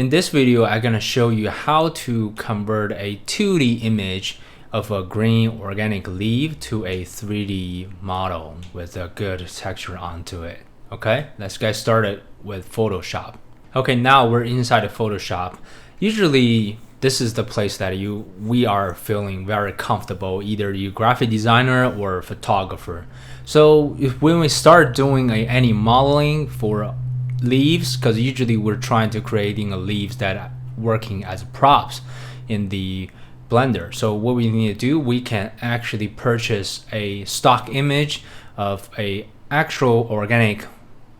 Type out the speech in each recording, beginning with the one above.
In this video, I'm gonna show you how to convert a 2D image of a green organic leaf to a 3D model with a good texture onto it. Okay, let's get started with Photoshop. Okay, now we're inside of Photoshop. Usually, this is the place that we are feeling very comfortable, either you graphic designer or photographer. So when we start doing any modeling for leaves, because usually we're trying to creating a leaves that are working as props in the Blender. So what we need to do, we can actually purchase a stock image of a actual organic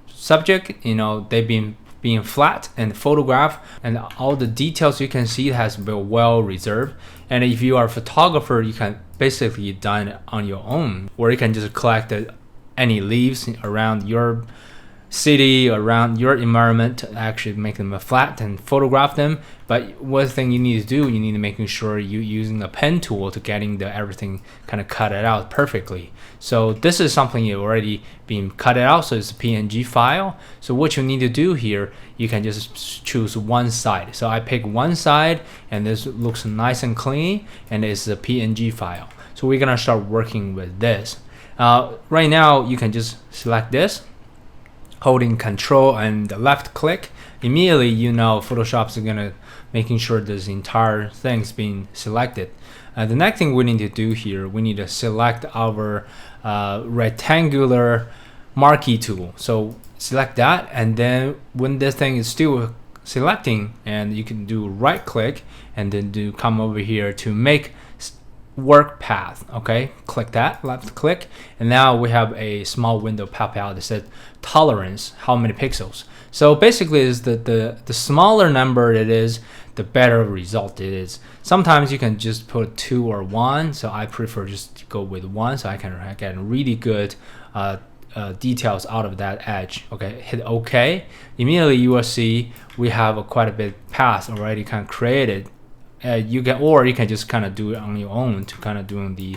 subject. They've been being flat and photographed, and all the details you can see has been well reserved. And if you are a photographer, you can basically done it on your own, or you can just collect any leaves around your city, around your environment, to actually make them flat and photograph them. But one thing you need to do, you need to making sure you're using a pen tool to getting the everything kind of cut it out perfectly. So this is something you already been cut it out, so it's a PNG file. So what you need to do here, you can just choose one side. So I pick one side, and this looks nice and clean, and it's a PNG file. So we're gonna start working with this. Right now, you can just select this, holding Control and left click. Immediately, Photoshop's gonna making sure this entire thing's being selected. The next thing we need to do here, we need to select our rectangular marquee tool. So select that, and then when this thing is still selecting, and you can do right click and then come over here to make work path. Okay, click that, left click, and now we have a small window pop out that says tolerance, how many pixels. So basically is the smaller number it is, the better result it is. Sometimes you can just put 2 or 1, so I prefer just to go with 1, so I can get really good details out of that edge. Okay, hit OK. Immediately you will see we have quite a bit path already kind of created. You can just kind of do it on your own to kind of doing the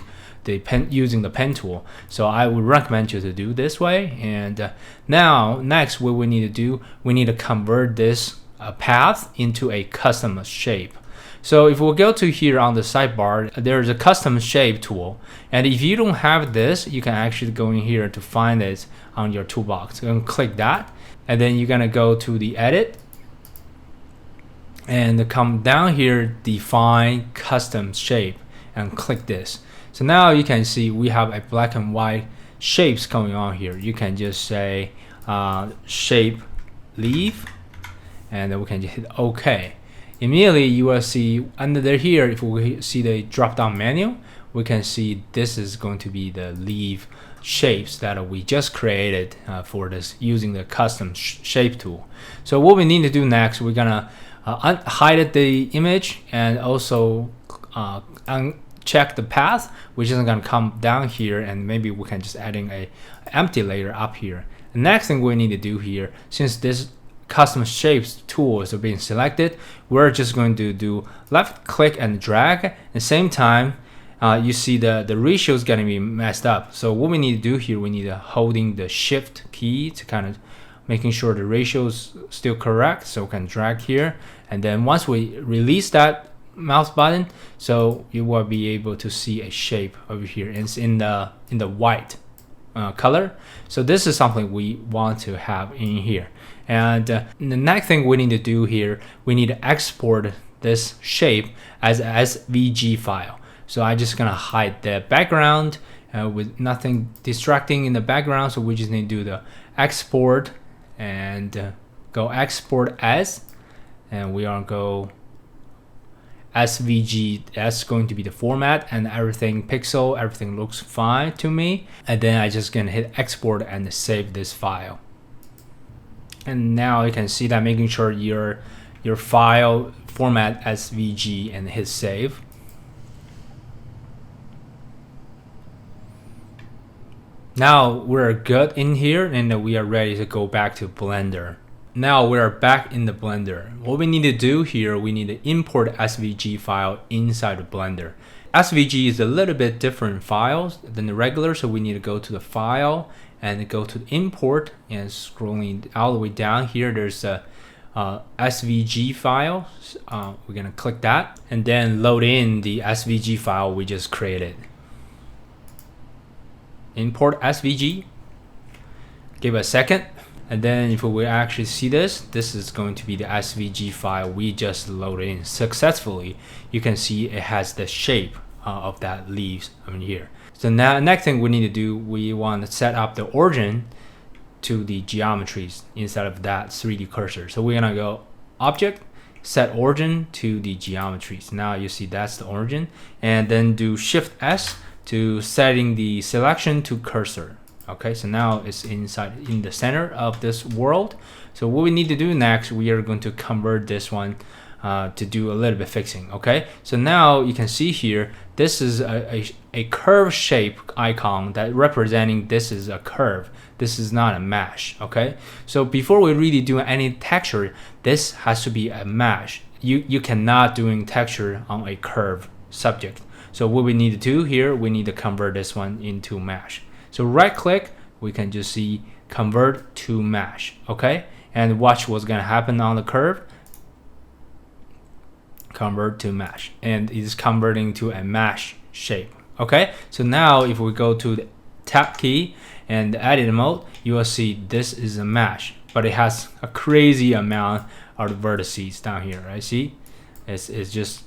pen, using the pen tool. So I would recommend you to do this way. And now next, what we need to do, we need to convert this path into a custom shape. So if we go to here on the sidebar, there's a custom shape tool, and if you don't have this, you can actually go in here to find it on your toolbox. You can click that, and then you're gonna go to the edit and come down here, define custom shape, and click this. So now you can see we have a black and white shapes going on here. You can just say shape leaf, and then we can just hit OK. Immediately you will see under here, if we see the drop down menu, we can see this is going to be the leaf shapes that we just created for this using the custom shape tool. So what we need to do next, we're gonna hide the image and also uncheck the path, which is going to come down here, and maybe we can just adding a empty layer up here. The next thing we need to do here, since this custom shapes tools are being selected, we're just going to do left click and drag. At the same time, you see the ratio is going to be messed up. So what we need to do here, we need to holding the shift key to kind of making sure the ratio is still correct. So we can drag here, and then once we release that mouse button, so you will be able to see a shape over here. It's in the white color. So this is something we want to have in here. And the next thing we need to do here, we need to export this shape as a SVG file. So I'm just gonna hide the background with nothing distracting in the background. So we just need to do the export and go export as, and we are go SVG. That's going to be the format, and everything pixel, everything looks fine to me. And then I just gonna hit export and save this file. And now you can see that, making sure your file format SVG, and hit save. Now we're good in here, and we are ready to go back to Blender. Now we're back in the Blender. What we need to do here, we need to import SVG file inside of Blender. SVG is a little bit different files than the regular, so we need to go to the file and go to import, and scrolling all the way down here, there's a SVG file. We're gonna click that and then load in the SVG file we just created. Import SVG. Give it a second, and then if we actually see this is going to be the SVG file we just loaded in successfully. You can see it has the shape of that leaves here. So now next thing we need to do, we want to set up the origin to the geometries instead of that 3D cursor. So we're gonna go object, set origin to the geometries. Now you see that's the origin, and then do Shift S to setting the selection to cursor. Okay, so now it's inside in the center of this world. So what we need to do next, we are going to convert this one to do a little bit fixing. Okay, so now you can see here, this is a curve shape icon that representing this is a curve. This is not a mesh. Okay, so before we really do any texture, this has to be a mesh. You cannot doing texture on a curve subject. So what we need to do here, we need to convert this one into mesh. So right click, we can just see convert to mesh. Okay, and watch what's gonna happen on the curve. Convert to mesh, and it's converting to a mesh shape. Okay, so now if we go to the tab key and the edit mode, you will see this is a mesh, but it has a crazy amount of vertices down here. Right? See, it's just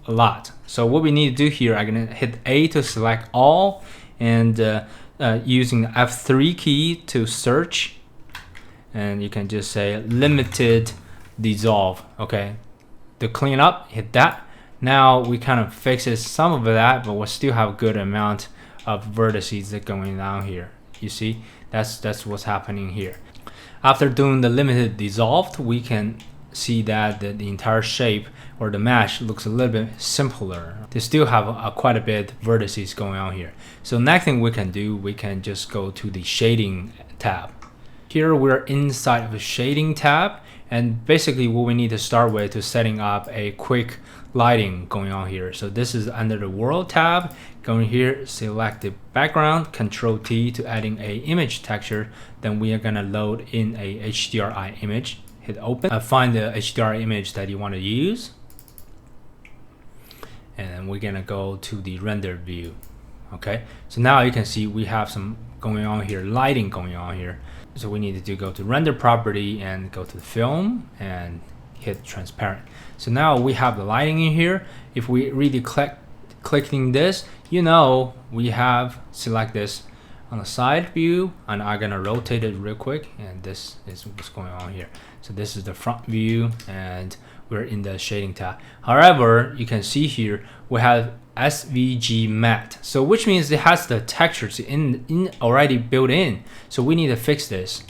a lot. So what we need to do here, I'm gonna hit A to select all, and using the F3 key to search, and you can just say limited dissolve. Okay, to clean up, hit that. Now we kind of fixes some of that, but we'll still have a good amount of vertices that going down here. You see, that's what's happening here. After doing the limited dissolved, we can see that the entire shape or the mesh looks a little bit simpler. They still have quite a bit vertices going on here. So next thing we can do, we can just go to the shading tab. Here we're inside of the shading tab, and basically what we need to start with is setting up a quick lighting going on here. So this is under the world tab. Going here, select the background, Control T to adding a image texture. Then we are gonna load in a HDRI image. Hit open, find the HDRI image that you want to use, and then we're gonna go to the render view. Okay, so now you can see we have some going on here, lighting going on here. So we need to go to render property and go to the film and hit transparent. So now we have the lighting in here. If we really clicking this, we have select this on the side view, and I'm gonna rotate it real quick, and this is what's going on here. So this is the front view, and we're in the shading tab. However, you can see here we have SVG matte, so which means it has the textures in already built in. So we need to fix this.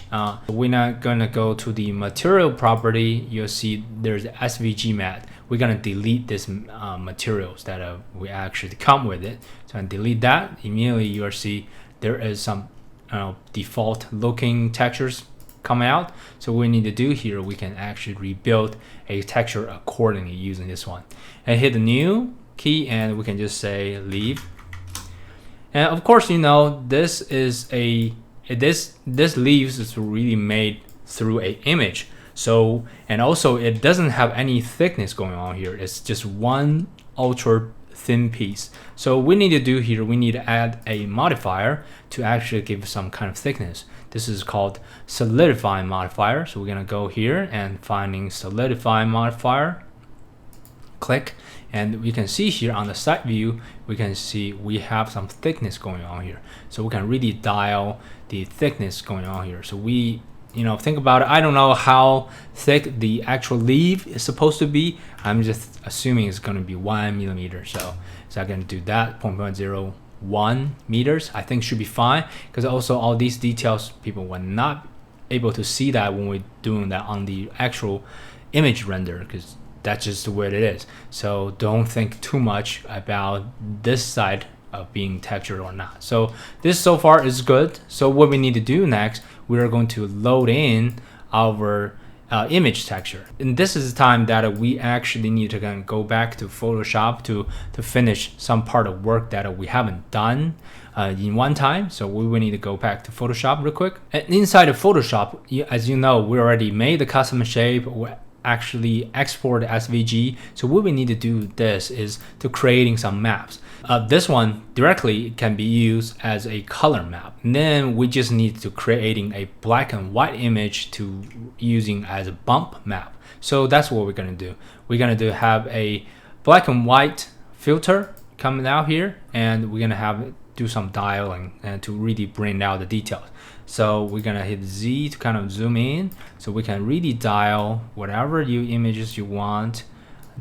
We're not gonna go to the material property. You'll see there's SVG matte. We're gonna delete this materials that we actually come with it. So I delete that. Immediately you'll see there is some default looking textures coming out. So what we need to do here, we can actually rebuild a texture accordingly using this one. And hit the new key, and we can just say leave. And of course, this is this leaves is really made through a image. So, and also it doesn't have any thickness going on here. It's just one ultra thin piece. So we need to do here, we need to add a modifier to actually give some kind of thickness. This is called solidify modifier. So we're gonna go here and finding solidify modifier, click, and we can see here on the side view, we can see we have some thickness going on here. So we can really dial the thickness going on here. So we think about it. I don't know how thick the actual leaf is supposed to be. I'm just assuming it's going to be 1 millimeter. So I'm going to do that, 0.01 meters. I think should be fine, because also all these details, people were not able to see that when we're doing that on the actual image render, because that's just the way it is. So don't think too much about this side of being textured or not. So this so far is good. So what we need to do next, we are going to load in our image texture, and this is the time that we actually need to go back to Photoshop to finish some part of work that we haven't done in one time. So we will need to go back to Photoshop real quick. And inside of Photoshop, as you know, we already made the custom shape. actually export SVG. So what we need to do this is to creating some maps. This one directly can be used as a color map. And then we just need to creating a black and white image to using as a bump map. So that's what we're gonna do. We're gonna have a black and white filter coming out here, and we're gonna do some dialing and to really bring out the details. So we're gonna hit Z to kind of zoom in, so we can really dial whatever images you want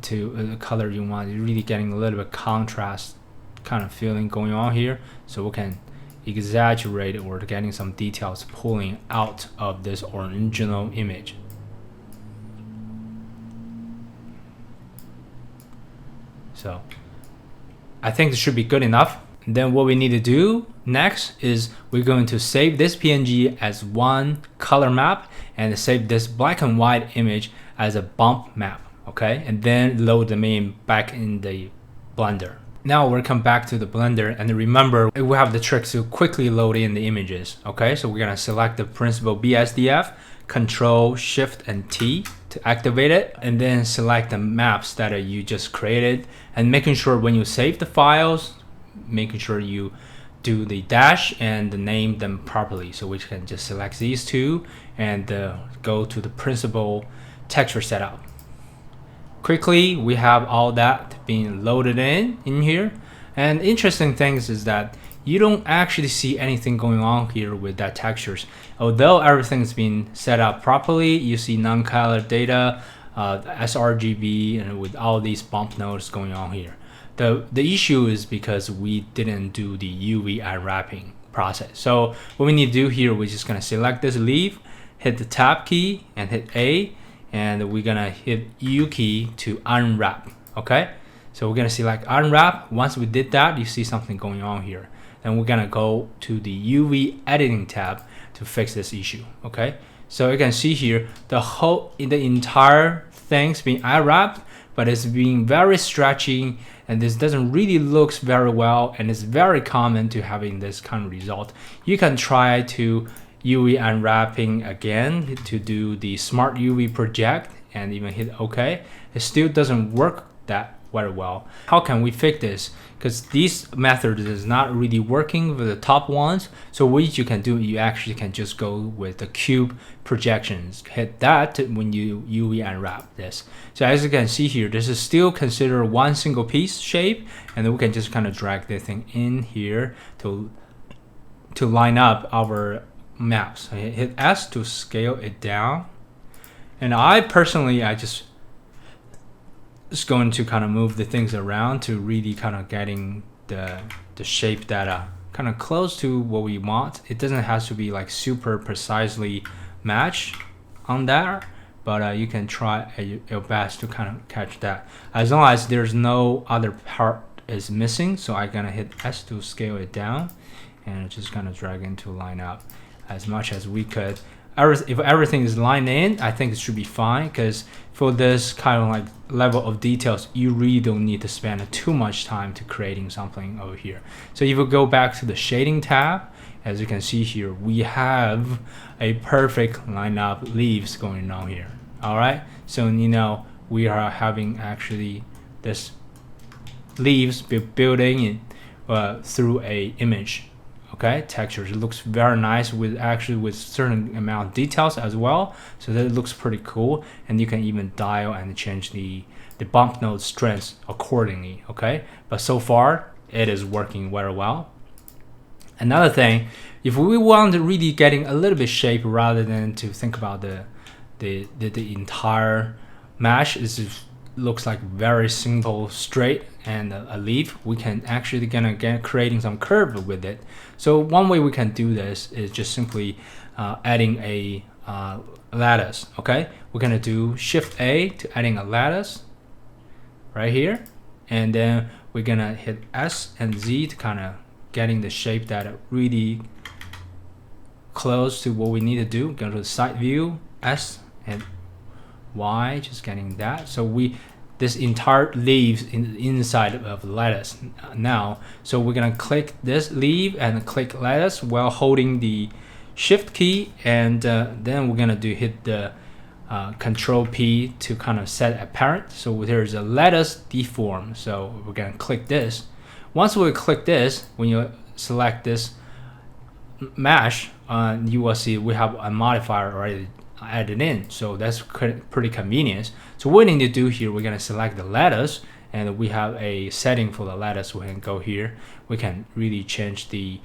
to the color you want. You're really getting a little bit contrast kind of feeling going on here, so we can exaggerate or getting some details pulling out of this original image. So I think it should be good enough. And then what we need to do next is we're going to save this PNG as one color map and save this black and white image as a bump map, okay? And then load them in back in the Blender. Now we'll come back to the Blender, and remember we have the trick to quickly load in the images, okay? So we're gonna select the principal BSDF, Control Shift and T to activate it, and then select the maps that you just created, and making sure when you save the files, making sure you do the dash and name them properly. So we can just select these two and go to the principal texture setup. Quickly, we have all that being loaded in here. And interesting things is that you don't actually see anything going on here with that textures. Although everything's been set up properly, you see non-color data, sRGB, and with all these bump nodes going on here. The issue is because we didn't do the UV unwrapping process. So what we need to do here, we're just gonna select this leaf, hit the tab key and hit A, and we're gonna hit U key to unwrap, okay? So we're gonna select unwrap. Once we did that, you see something going on here. Then we're gonna go to the UV editing tab to fix this issue, okay? So you can see here, the entire thing's being unwrapped, but it's being very stretchy, and this doesn't really looks very well, and it's very common to having this kind of result. You can try to UV unwrapping again to do the smart UV project and even hit OK. It still doesn't work that very well. How can we fix this? Because this method is not really working with the top ones. So what you can do, you actually can just go with the cube projections. Hit that when you UV unwrap this. So as you can see here, this is still considered one single piece shape, and then we can just kind of drag the thing in here to line up our maps. So hit S to scale it down. And I personally, I just going to kind of move the things around to really kind of getting the shape that kind of close to what we want. It doesn't have to be like super precisely matched on that, but you can try your best to kind of catch that, as long as there's no other part is missing. So I'm gonna hit S to scale it down, and just gonna drag into line up as much as we could. If everything is lined in, I think it should be fine, because for this kind of like level of details, you really don't need to spend too much time to creating something over here. So if we go back to the shading tab, as you can see here, we have a perfect lineup leaves going on here. All right, so you know we are having actually this leaves building in through a image. Okay, textures. It looks very nice with certain amount of details as well. So that looks pretty cool, and you can even dial and change the bump node strength accordingly. Okay, but so far it is working very well. Another thing, if we want to really getting a little bit shape rather than to think about the entire mesh, looks like very simple straight and a leaf, we can actually get creating some curve with it. So one way we can do this is just simply adding a lattice. Okay, we're gonna do Shift A to adding a lattice right here, and then we're gonna hit S and Z to kind of getting the shape that are really close to what we need to do. Go to the side view, S and Y, just getting that. So this entire leaves inside of the lattice now. So we're gonna click this leaf and click lattice while holding the Shift key, and then we're gonna hit the Control P to kind of set a parent. So there's a lettuce deform. So we're gonna click this. Once we click this, when you select this mesh, you will see we have a modifier already added in. So that's pretty convenient. So what we need to do here, we're gonna select the lettuce, and we have a setting for the lettuce. We can go here. We can really change the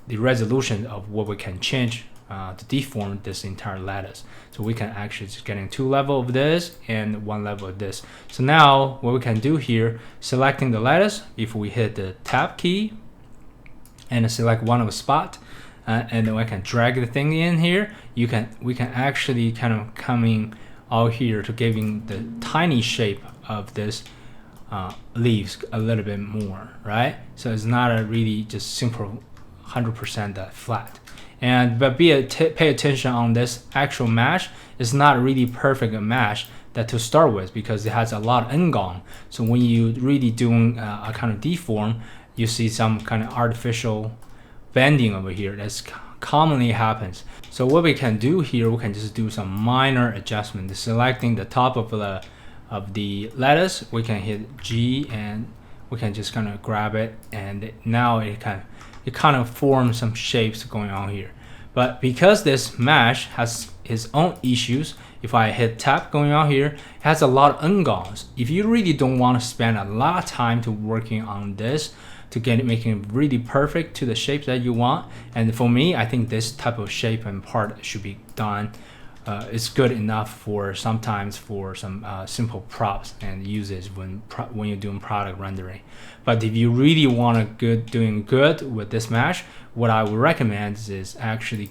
resolution of what we can change to deform this entire lattice. So we can actually just getting 2 levels of this and 1 level of this. So now what we can do here, selecting the lattice, if we hit the tab key and select one of the spot, and then I can drag the thing in here, we can actually kind of coming out here to giving the tiny shape of this leaves a little bit more, right? So it's not a really just simple 100% flat. But pay attention on this actual mesh. It's not really perfect mesh that to start with, because it has a lot of n-gon. So when you really doing a kind of deform, you see some kind of artificial bending over here. That's commonly happens. So what we can do here, we can just do some minor adjustment. Selecting the top of the lettuce, we can hit G and we can just kind of grab it, and now it kind of forms some shapes going on here. But because this mesh has its own issues, if I hit tab going on here, it has a lot of n-gons. If you really don't want to spend a lot of time to working on this to get it making it really perfect to the shape that you want, and for me, I think this type of shape and part should be done. It's good enough for sometimes for some simple props and uses when you're doing product rendering. But if you really want to doing good with this mesh, what I would recommend is actually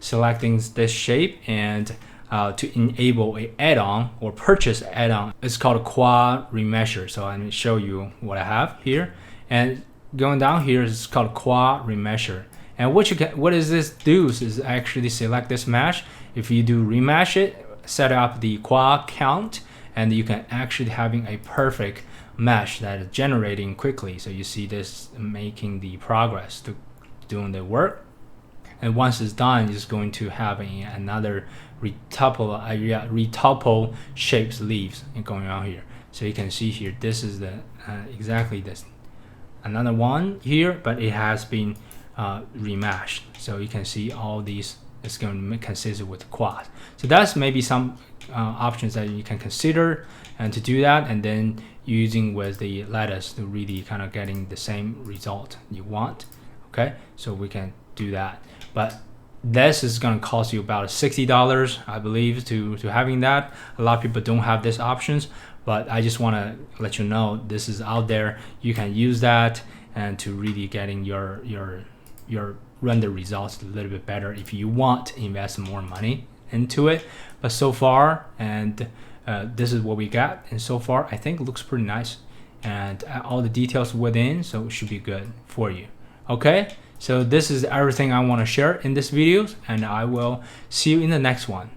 selecting this shape and to enable a add-on or purchase add-on. It's called a quad remesher. So I'm going to show you what I have here. And going down here is called quad remesher. And what does this do is actually select this mesh. If you do remesh it, set up the quad count, and you can actually having a perfect mesh that is generating quickly. So you see this making the progress to doing the work. And once it's done, it's going to have another retouple shapes leaves going on here. So you can see here, this is the exactly this. Another one here, but it has been remeshed. So you can see all these is going to consist with quad. So that's maybe some options that you can consider and to do that, and then using with the lattice to really kind of getting the same result you want. Okay, so we can do that. But this is going to cost you about $60, I believe, to having that. A lot of people don't have these options, but I just want to let you know this is out there. You can use that and to really getting your render results a little bit better if you want to invest more money into it. But so far, and this is what we got, and so far I think it looks pretty nice, and all the details within, so it should be good for you. Okay, so this is everything I want to share in this video, and I will see you in the next one.